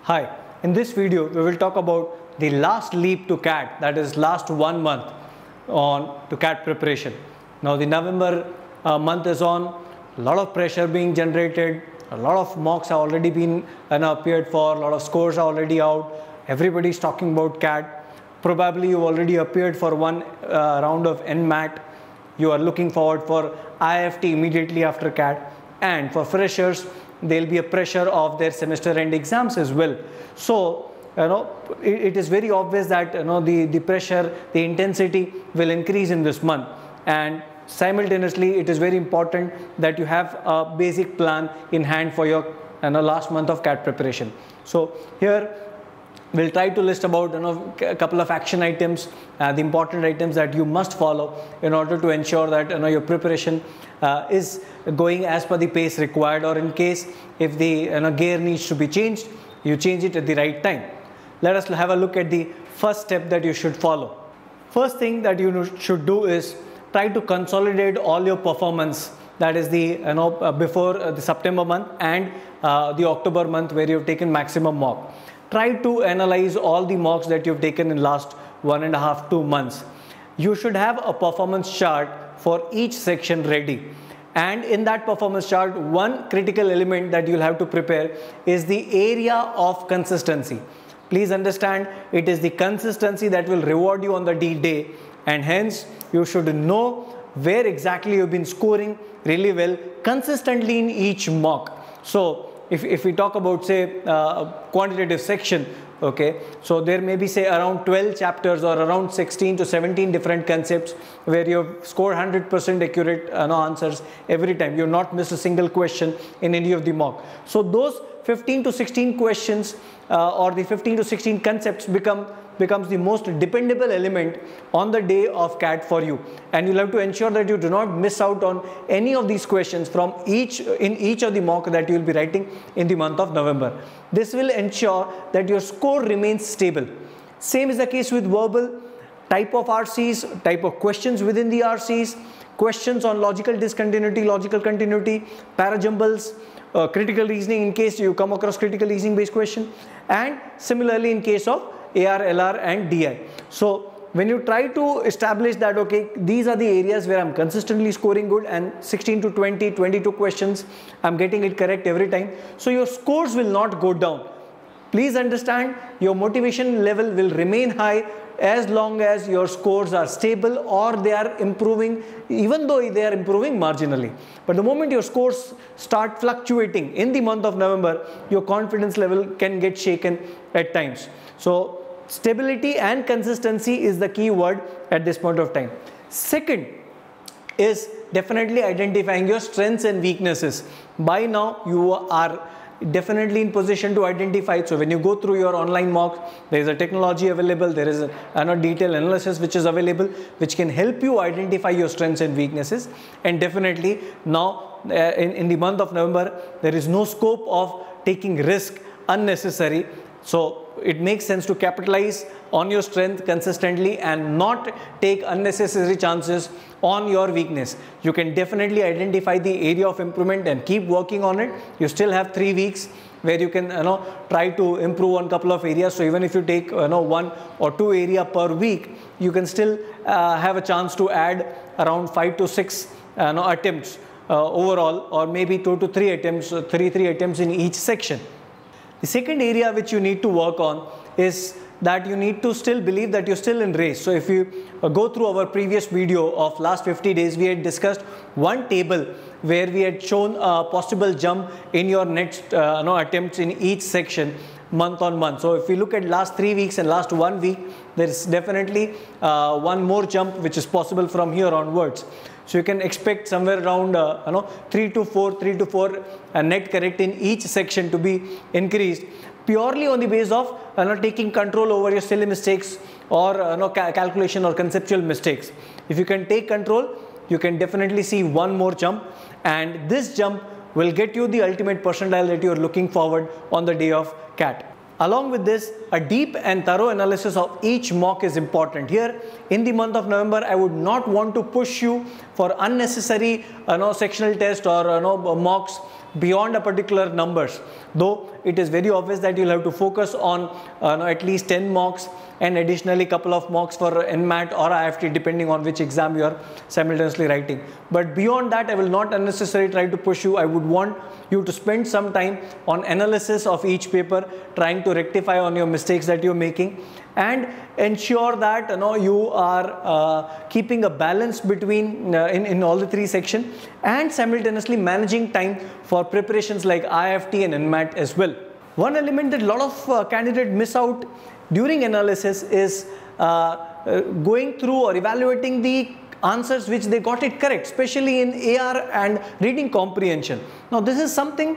Hi, in this video we will talk about the last leap to CAT, that is last 1 month to CAT preparation. Now the November month is on, a lot of pressure being generated, a lot of mocks have already been appeared for, a lot of scores are already out, everybody is talking about CAT. Probably you already appeared for one round of NMAT, you are looking forward for IFT immediately after CAT, and for freshers there will be a pressure of their semester end exams as well. So it is very obvious that the pressure, the intensity will increase in this month, and simultaneously it is very important that you have a basic plan in hand for your last month of CAT preparation. So here we'll try to list about a couple of action items, the important items that you must follow in order to ensure that your preparation is going as per the pace required, or in case if the gear needs to be changed, you change it at the right time. Let us have a look at the first step that you should follow. First thing that you should do is try to consolidate all your performance, that is the before the September month and the October month where you have taken maximum mock. Try to analyze all the mocks that you've taken in last 1.5 to 2 months. You should have a performance chart for each section ready, and in that performance chart, one critical element that you'll have to prepare is the area of consistency. Please understand, it is the consistency that will reward you on the D-day, and hence you should know where exactly you've been scoring really well consistently in each mock. So if we talk about, say, quantitative section, okay, so there may be, say, around 12 chapters or around 16 to 17 different concepts where you have scored 100% accurate answers every time. You have not missed a single question in any of the mock. So those 15 to 16 questions or the 15 to 16 concepts becomes the most dependable element on the day of CAT for you, and you'll have to ensure that you do not miss out on any of these questions from each of the mock that you will be writing in the month of November. This will ensure that your score remains stable. Same is the case with verbal, type of RCs, type of questions within the RCs, questions on logical discontinuity, logical continuity, parajumbles, critical reasoning in case you come across critical reasoning based question, and similarly in case of AR, LR and DI. So when you try to establish that, okay, these are the areas where I'm consistently scoring good and 16 to 20, 22 questions, I'm getting it correct every time. So your scores will not go down. Please understand, your motivation level will remain high as long as your scores are stable or they are improving, even though they are improving marginally. But the moment your scores start fluctuating in the month of November, your confidence level can get shaken at times. So stability and consistency is the key word at this point of time. Second is definitely identifying your strengths and weaknesses. By now you are definitely in position to identify it. So when you go through your online mocks, there is a technology available, there is a detailed analysis which is available, which can help you identify your strengths and weaknesses. And definitely now in the month of November, there is no scope of taking risk unnecessary. So it makes sense to capitalize on your strength consistently and not take unnecessary chances on your weakness. You can definitely identify the area of improvement and keep working on it. You still have 3 weeks where you can try to improve on a couple of areas. So even if you take 1 or 2 area per week, you can still have a chance to add around 5 to 6 attempts overall, or maybe 2 to 3 attempts, 3 attempts in each section. The second area which you need to work on is that you need to still believe that you're still in race. So if you go through our previous video of last 50 days, we had discussed one table where we had shown a possible jump in your next attempts in each section month on month. So if we look at last 3 weeks and last 1 week, there is definitely one more jump which is possible from here onwards. So you can expect somewhere around 3 to 4 net correct in each section to be increased, purely on the basis of taking control over your silly mistakes or calculation or conceptual mistakes. If you can take control, you can definitely see one more jump, and this jump will get you the ultimate percentile that you are looking forward on the day of CAT. Along with this, a deep and thorough analysis of each mock is important. Here in the month of November, I would not want to push you for unnecessary sectional test or mocks beyond a particular numbers, though it is very obvious that you'll have to focus on at least 10 mocks and additionally couple of mocks for NMAT or IFT depending on which exam you are simultaneously writing. But beyond that, I will not unnecessarily try to push you. I would want you to spend some time on analysis of each paper, trying to rectify on your mistakes that you're making, and ensure that you are keeping a balance between in all the three sections, and simultaneously managing time for preparations like IFT and NMAT as well. One element that a lot of candidates miss out during analysis is going through or evaluating the answers which they got it correct, especially in AR and reading comprehension. Now this is something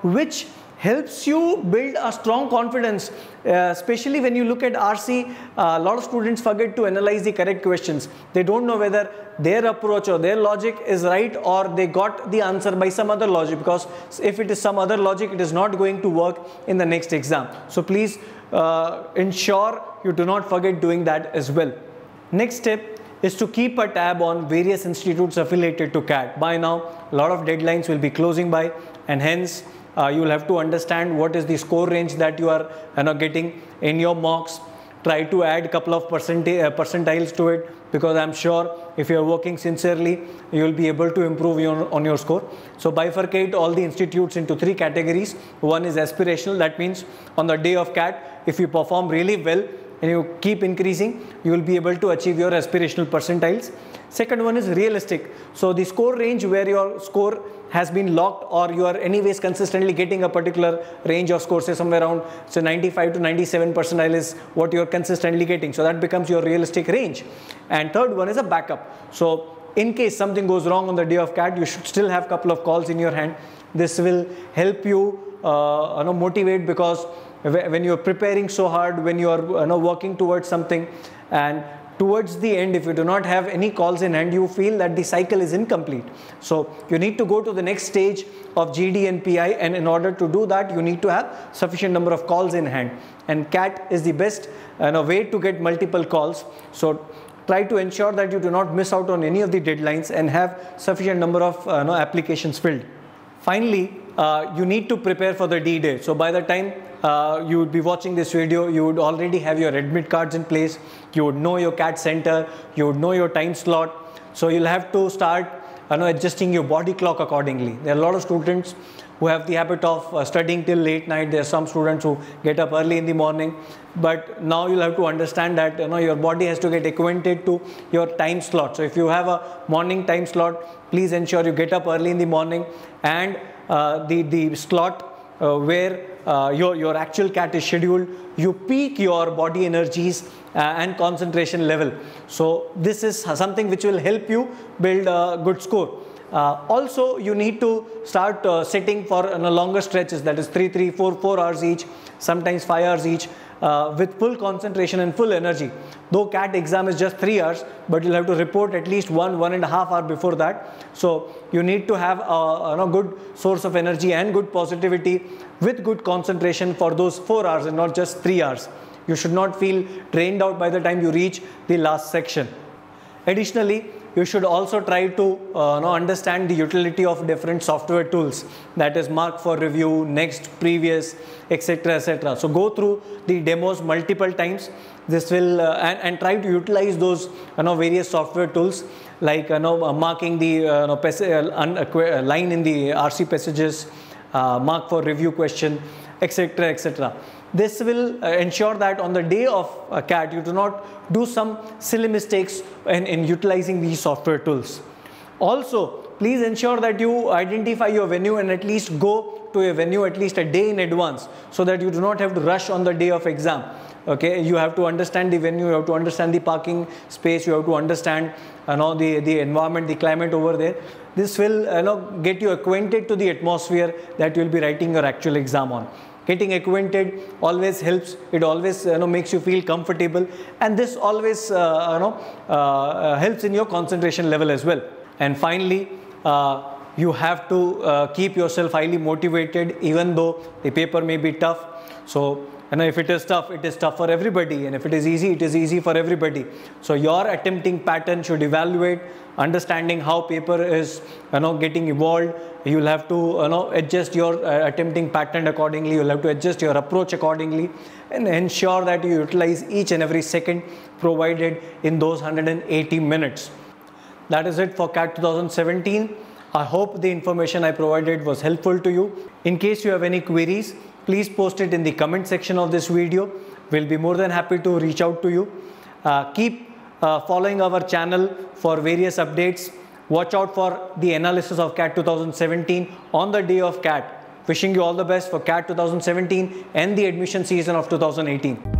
which helps you build a strong confidence, especially when you look at RC. A lot of students forget to analyze the correct questions. They don't know whether their approach or their logic is right, or they got the answer by some other logic, because if it is some other logic, it is not going to work in the next exam. So please ensure you do not forget doing that as well. Next step is to keep a tab on various institutes affiliated to CAT. By now, a lot of deadlines will be closing by, and hence you will have to understand what is the score range that you are getting in your mocks. Try to add a couple of percentiles to it, because I'm sure if you are working sincerely, you will be able to improve on your score. So bifurcate all the institutes into three categories. One is aspirational. That means on the day of CAT, if you perform really well and you keep increasing, you will be able to achieve your aspirational percentiles. Second one is realistic. So the score range where your score has been locked, or you are anyways consistently getting a particular range of scores, say somewhere around 95 to 97 percentile is what you are consistently getting. So that becomes your realistic range. And third one is a backup. So in case something goes wrong on the day of CAT, you should still have a couple of calls in your hand. This will help you motivate, because when you are preparing so hard, when you are working towards something, and towards the end, if you do not have any calls in hand, you feel that the cycle is incomplete. So you need to go to the next stage of GD and PI, and in order to do that, you need to have sufficient number of calls in hand. And CAT is the best way to get multiple calls. So try to ensure that you do not miss out on any of the deadlines and have sufficient number of applications filled. Finally, you need to prepare for the D-Day. So by the time you would be watching this video, you would already have your admit cards in place. You would know your CAT center. You would know your time slot. So you'll have to start adjusting your body clock accordingly. There are a lot of students who have the habit of studying till late night. There are some students who get up early in the morning. But now you'll have to understand that your body has to get acquainted to your time slot. So if you have a morning time slot, please ensure you get up early in the morning, and the slot where your actual CAT is scheduled, you peak your body energies and concentration level. So this is something which will help you build a good score. Also, you need to start sitting for longer stretches, that is 3, 4 hours each, sometimes 5 hours each, with full concentration and full energy. Though CAT exam is just 3 hours, but you'll have to report at least 1.5 hours before that. So you need to have a good source of energy and good positivity with good concentration for those 4 hours and not just 3 hours. You should not feel drained out by the time you reach the last section. Additionally, you should also try to understand the utility of different software tools, that is mark for review, next, previous, etc, etc. So go through the demos multiple times. This will and try to utilize those various software tools, like marking the line in the RC passages, mark for review question, etc, etc. This will ensure that on the day of CAT, you do not do some silly mistakes in utilizing these software tools. Also, please ensure that you identify your venue and at least go to a venue at least a day in advance, so that you do not have to rush on the day of exam. Okay, you have to understand the venue, you have to understand the parking space, you have to understand the environment, the climate over there. This will get you acquainted to the atmosphere that you will be writing your actual exam on. Getting acquainted always helps. It always makes you feel comfortable, and this always helps in your concentration level as well. And finally, you have to keep yourself highly motivated, even though the paper may be tough. So if it is tough for everybody, and if it is easy for everybody. So your attempting pattern should evaluate, understanding how paper is getting evolved, You'll have to adjust your attempting pattern accordingly. You'll have to adjust your approach accordingly and ensure that you utilize each and every second provided in those 180 minutes. That is it for CAT 2017. I hope the information I provided was helpful to you. In case you have any queries, please post it in the comment section of this video. We'll be more than happy to reach out to you. Keep following our channel for various updates. Watch out for the analysis of CAT 2017 on the day of CAT. Wishing you all the best for CAT 2017 and the admission season of 2018.